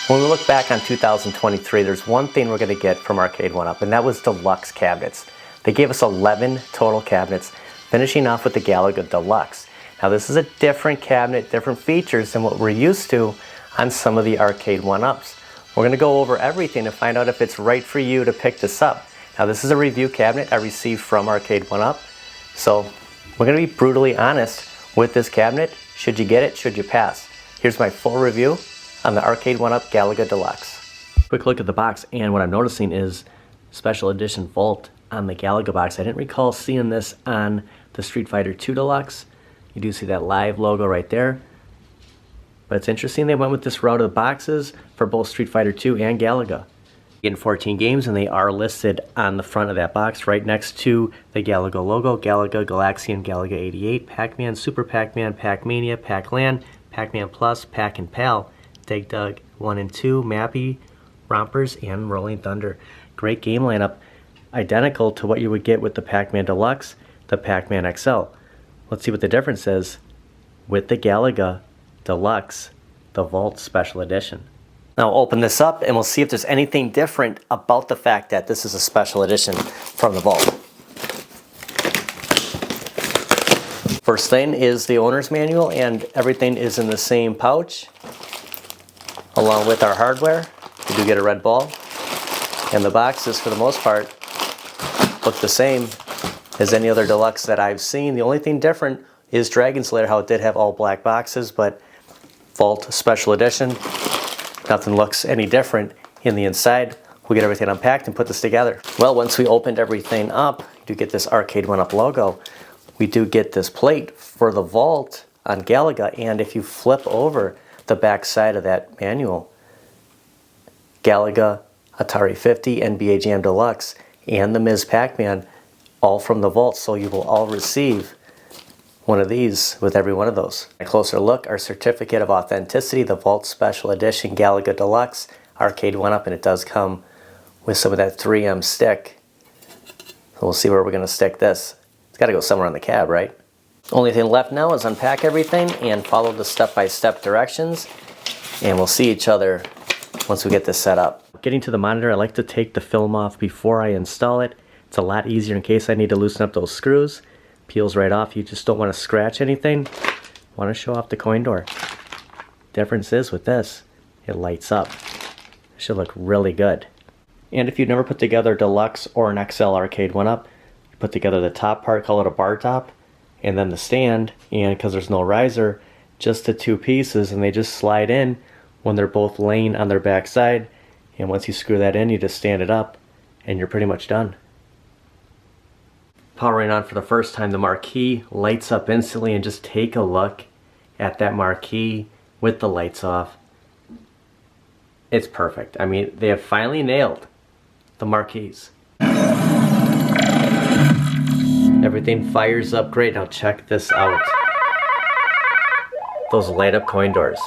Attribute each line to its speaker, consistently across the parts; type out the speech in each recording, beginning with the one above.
Speaker 1: When we look back on 2023, there's one thing we're going to get from Arcade1up, and that was Deluxe cabinets. They gave us 11 total cabinets, finishing off with the Galaga Deluxe. Now this is a different cabinet, different features than what we're used to on some of the Arcade1ups. We're going to go over everything to find out if it's right for you to pick this up. Now this is a review cabinet I received from Arcade1up, so we're going to be brutally honest with this cabinet. Should you get it? Should you pass? Here's my full review on the Arcade1up Galaga Deluxe. Quick look at the box, and what I'm noticing is special edition Vault on the Galaga box. I didn't recall seeing this on the Street Fighter II Deluxe. You do see that live logo right there. But it's interesting they went with this route of the boxes for both Street Fighter II and Galaga. In 14 games, and they are listed on the front of that box right next to the Galaga logo. Galaga, Galaxian, Galaga 88, Pac-Man, Super Pac-Man, Pac-Mania, Pac-Lan, Pac-Man Plus, Pac and Pal, Dig Dug 1 and 2, Mappy, Rompers, and Rolling Thunder. Great game lineup, identical to what you would get with the Pac-Man Deluxe, the Pac-Man XL. Let's see what the difference is with the Galaga Deluxe, the Vault Special Edition. Now I'll open this up and we'll see if there's anything different about the fact that this is a special edition from the Vault. First thing is the owner's manual, and everything is in the same pouch along with our hardware. We do get a red ball, and the boxes for the most part look the same as any other Deluxe that I've seen. The only thing different is Dragon Slayer, how it did have all black boxes, but Vault Special Edition, nothing looks any different in the inside. We get everything unpacked and put this together. Well, once we opened everything up, you do get this Arcade1up logo. We do get this plate for the Vault on Galaga, and if you flip over the back side of that manual, Galaga, Atari 50, NBA Jam Deluxe, and the Ms. Pac-Man, all from the Vault, so you will all receive one of these with every one of those. A closer look, our certificate of authenticity, the Vault Special Edition Galaga Deluxe, Arcade1up, and it does come with some of that 3M stick. So we'll see where we're going to stick this. It's got to go somewhere on the cab, right? Only thing left now is unpack everything and follow the step-by-step directions, and we'll see each other once we get this set up. Getting to the monitor, I like to take the film off before I install it. It's a lot easier in case I need to loosen up those screws. Peels right off. You just don't want to scratch anything. Want to show off the coin door. Difference is with this, it lights up. It should look really good. And if you've never put together a Deluxe or an XL Arcade1up, you put together the top part, call it a bar top, and then the stand, and because there's no riser, just the two pieces, and they just slide in when they're both laying on their back side. And once you screw that in, you just stand it up and you're pretty much done. Powering on for the first time, the marquee lights up instantly, and just take a look at that marquee with the lights off. It's perfect. I mean, they have finally nailed the marquees. Everything fires up great. Now check this out. Those light up coin doors.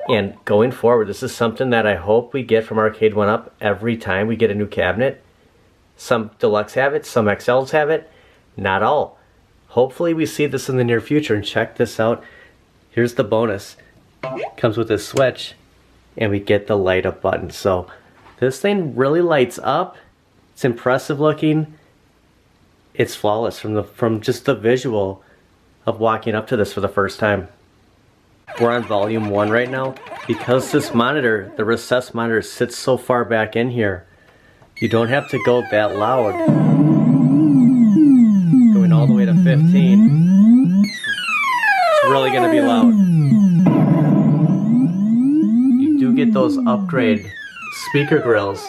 Speaker 1: And going forward, this is something that I hope we get from Arcade1up every time we get a new cabinet. Some Deluxe have it, some XLs have it, not all. Hopefully we see this in the near future, and check this out. Here's the bonus. Comes with this switch, and we get the light up button. So this thing really lights up. It's impressive looking. It's flawless from just the visual of walking up to this for the first time. We're on volume 1 right now. Because this monitor, the recessed monitor, sits so far back in here, you don't have to go that loud. Going all the way to 15, it's really going to be loud. You do get those upgrade speaker grills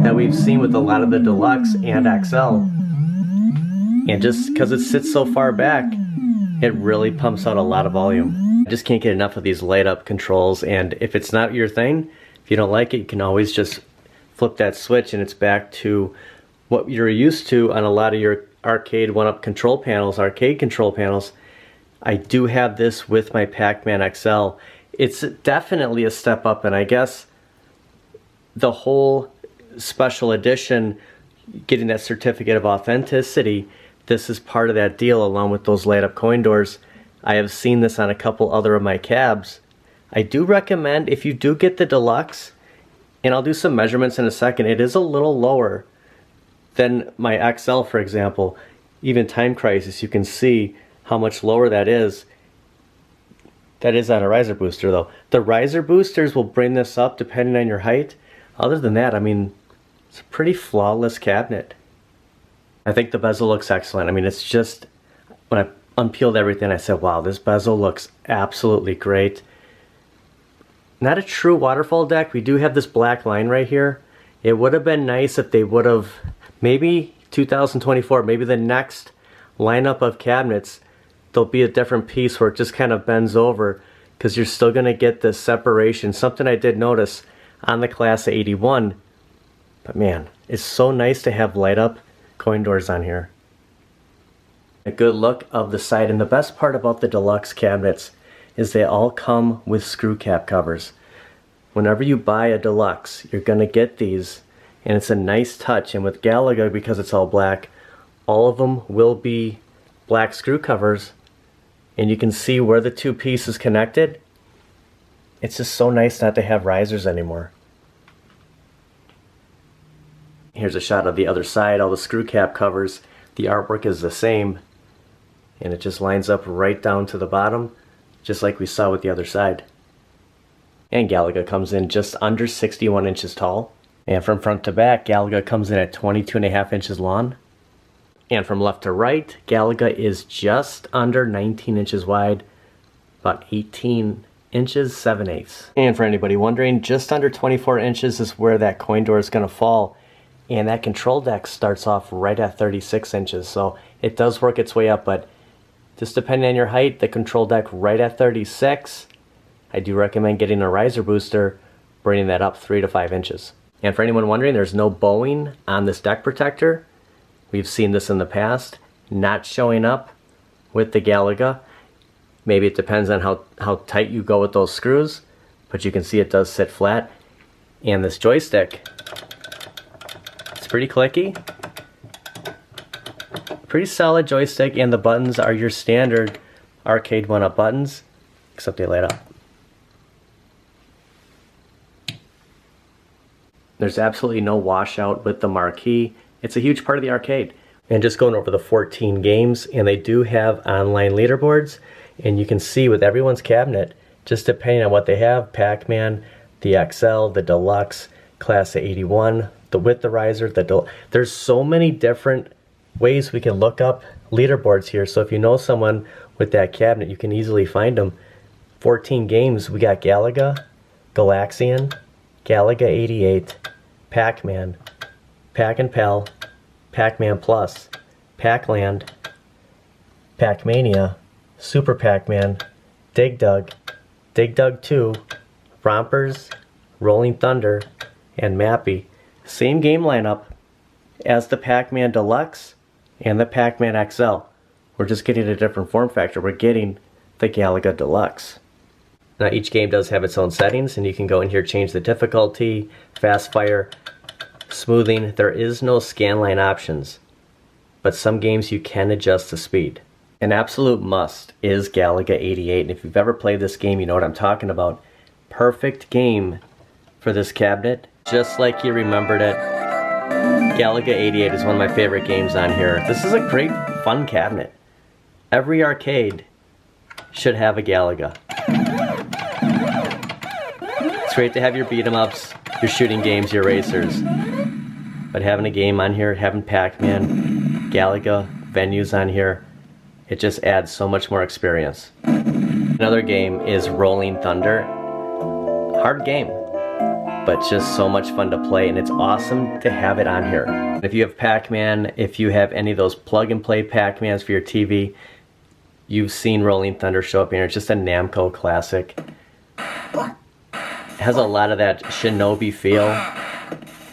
Speaker 1: that we've seen with a lot of the Deluxe and XL. And just because it sits so far back, it really pumps out a lot of volume. I just can't get enough of these light up controls, and if it's not your thing, if you don't like it, you can always just flip that switch and it's back to what you're used to on a lot of your Arcade1up control panels, arcade control panels. I do have this with my Pac-Man XL. It's definitely a step up, and I guess the whole special edition, getting that certificate of authenticity, this is part of that deal along with those light up coin doors. I have seen this on a couple other of my cabs. I do recommend, if you do get the Deluxe And I'll do some measurements in a second. It is a little lower than my XL, for example. Even Time Crisis, you can see how much lower that is. That is on a riser booster though. The riser boosters will bring this up depending on your height. Other than that, I mean, it's a pretty flawless cabinet. I think the bezel looks excellent. I mean, it's just, when I unpeeled everything, I said, wow, this bezel looks absolutely great. Not a true waterfall deck. We do have this black line right here. It would have been nice if they would have, maybe 2024, maybe the next lineup of cabinets, there'll be a different piece where it just kind of bends over, because you're still going to get this separation. Something I did notice on the Class of 81, but man, it's so nice to have light up coin doors on here. A good look of the side, and the best part about the Deluxe cabinets is they all come with screw cap covers. Whenever you buy a Deluxe, you're going to get these, and it's a nice touch. And with Galaga, because it's all black, all of them will be black screw covers, and you can see where the two pieces connected. It's just so nice not to have risers anymore. Here's a shot of the other side, all the screw cap covers. The artwork is the same, and it just lines up right down to the bottom, just like we saw with the other side. And Galaga comes in just under 61 inches tall. And from front to back, Galaga comes in at 22.5 inches long. And from left to right, Galaga is just under 19 inches wide, about 18 inches 7/8. And for anybody wondering, just under 24 inches is where that coin door is going to fall. And that control deck starts off right at 36 inches. So it does work its way up, but just depending on your height, the control deck right at 36. I do recommend getting a riser booster, bringing that up 3 to 5 inches. And for anyone wondering, there's no bowing on this deck protector. We've seen this in the past, not showing up with the Galaga. Maybe it depends on how tight you go with those screws, but you can see it does sit flat. And this joystick, it's pretty clicky. Pretty solid joystick, and the buttons are your standard Arcade1up buttons, except they light up. There's absolutely no washout with the marquee. It's a huge part of the arcade. And just going over the 14 games, and they do have online leaderboards, and you can see with everyone's cabinet, just depending on what they have, Pac-Man, the XL, the Deluxe, Class of 81, with the riser, there's so many different ways we can look up leaderboards here. So if you know someone with that cabinet, you can easily find them. 14 games, we got Galaga, Galaxian, Galaga 88, Pac-Man, Pac-and-Pal, Pac-Man Plus, Pac-Land, Pac-Mania, Super Pac-Man, Dig Dug 2, Rompers, Rolling Thunder, and Mappy. Same game lineup as the Pac-Man Deluxe and the Pac-Man XL. We're just getting a different form factor. We're getting the Galaga Deluxe. Now each game does have its own settings, and you can go in here, change the difficulty, fast fire, smoothing. There is no scanline options, but some games you can adjust the speed. An absolute must is Galaga 88, and if you've ever played this game, you know what I'm talking about. Perfect game for this cabinet, just like you remembered it. Galaga 88 is one of my favorite games on here. This is a great, fun cabinet. Every arcade should have a Galaga. It's great to have your beat 'em ups, your shooting games, your racers. But having a game on here, having Pac-Man, Galaga, venues on here, it just adds so much more experience. Another game is Rolling Thunder. Hard game, but just so much fun to play, and it's awesome to have it on here. If you have Pac-Man, if you have any of those plug-and-play Pac-Mans for your TV, you've seen Rolling Thunder show up here. It's just a Namco classic. It has a lot of that Shinobi feel.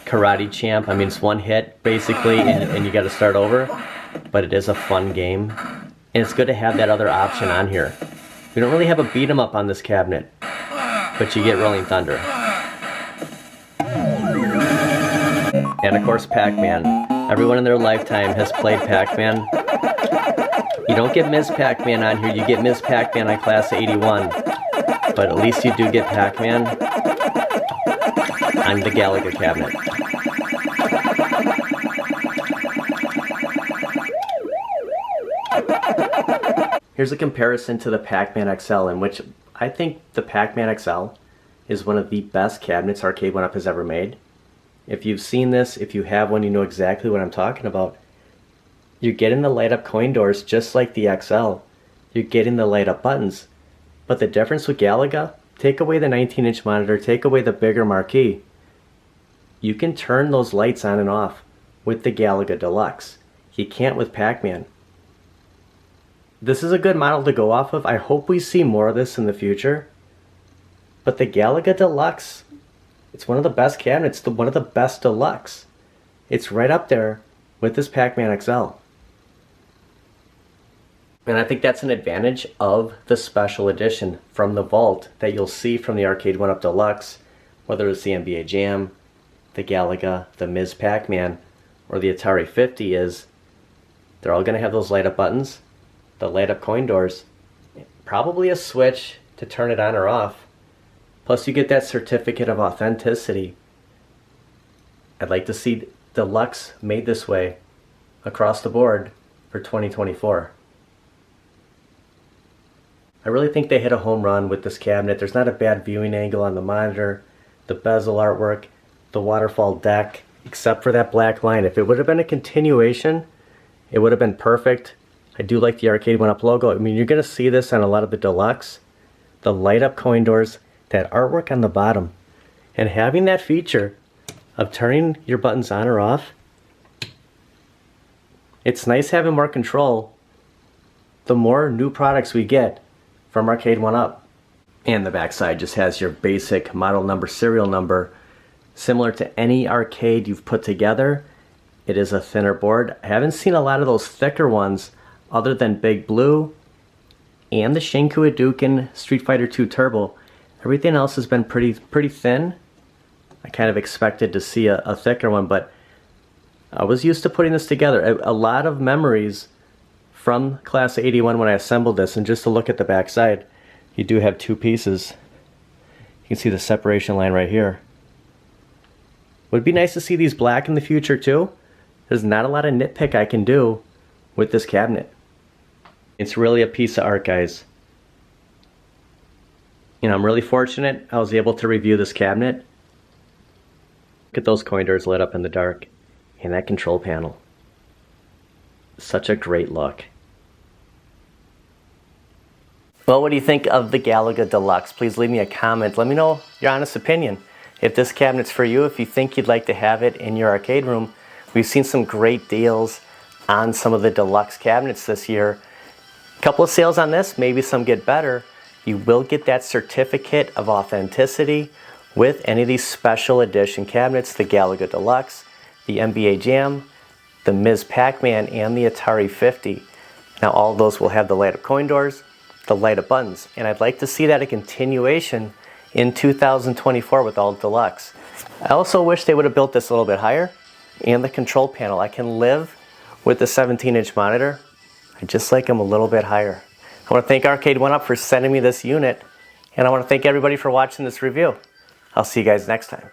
Speaker 1: Karate Champ, I mean, it's one hit basically, and you got to start over, but it is a fun game, and it's good to have that other option on here. We don't really have a beat 'em up on this cabinet, but you get Rolling Thunder. And of course Pac-Man. Everyone in their lifetime has played Pac-Man. You don't get Ms. Pac-Man on here, you get Ms. Pac-Man on Class of 81, but at least you do get Pac-Man on the Galaga cabinet. Here's a comparison to the Pac-Man XL, in which I think the Pac-Man XL is one of the best cabinets Arcade1up has ever made. If you've seen this, if you have one, you know exactly what I'm talking about. You're getting the light up coin doors just like the XL. You're getting the light up buttons. But the difference with Galaga, take away the 19-inch monitor, take away the bigger marquee. You can turn those lights on and off with the Galaga Deluxe. You can't with Pac-Man. This is a good model to go off of. I hope we see more of this in the future. But the Galaga Deluxe, it's one of the best cabinets, one of the best Deluxe. It's right up there with this Pac-Man XL. And I think that's an advantage of the special edition from the vault that you'll see from the Arcade1up Deluxe, whether it's the NBA Jam, the Galaga, the Ms. Pac-Man, or the Atari 50 is, they're all going to have those light up buttons, the light up coin doors, probably a switch to turn it on or off. Plus you get that certificate of authenticity. I'd like to see Deluxe made this way across the board for 2024. I really think they hit a home run with this cabinet. There's not a bad viewing angle on the monitor, the bezel artwork, the waterfall deck, except for that black line. If it would have been a continuation, it would have been perfect. I do like the Arcade1up logo. I mean, you're going to see this on a lot of the Deluxe. The light up coin doors, that artwork on the bottom, and having that feature of turning your buttons on or off. It's nice having more control the more new products we get from Arcade1up. And the backside just has your basic model number, serial number, similar to any arcade you've put together. It is a thinner board. I haven't seen a lot of those thicker ones other than Big Blue and the Shinku Hadouken Street Fighter II Turbo. Everything else has been pretty thin. I kind of expected to see a thicker one, but I was used to putting this together. A lot of memories from Class of '81 when I assembled this, and just to look at the back side, you do have two pieces. You can see the separation line right here. Would be nice to see these black in the future too. There's not a lot of nitpick I can do with this cabinet. It's really a piece of art, guys. You know, I'm really fortunate I was able to review this cabinet. Look at those coin doors lit up in the dark, and that control panel. Such a great look. Well, what do you think of the Galaga Deluxe? Please leave me a comment. Let me know your honest opinion. If this cabinet's for you, if you think you'd like to have it in your arcade room. We've seen some great deals on some of the Deluxe cabinets this year. A couple of sales on this, maybe some get better. You will get that certificate of authenticity with any of these special edition cabinets, the Galaga Deluxe, the NBA Jam, the Ms. Pac-Man, and the Atari 50. Now all of those will have the light up coin doors, the light up buttons, and I'd like to see that a continuation in 2024 with all Deluxe. I also wish they would have built this a little bit higher, and the control panel. I can live with the 17-inch monitor. I just like them a little bit higher. I want to thank Arcade1up for sending me this unit, and I want to thank everybody for watching this review. I'll see you guys next time.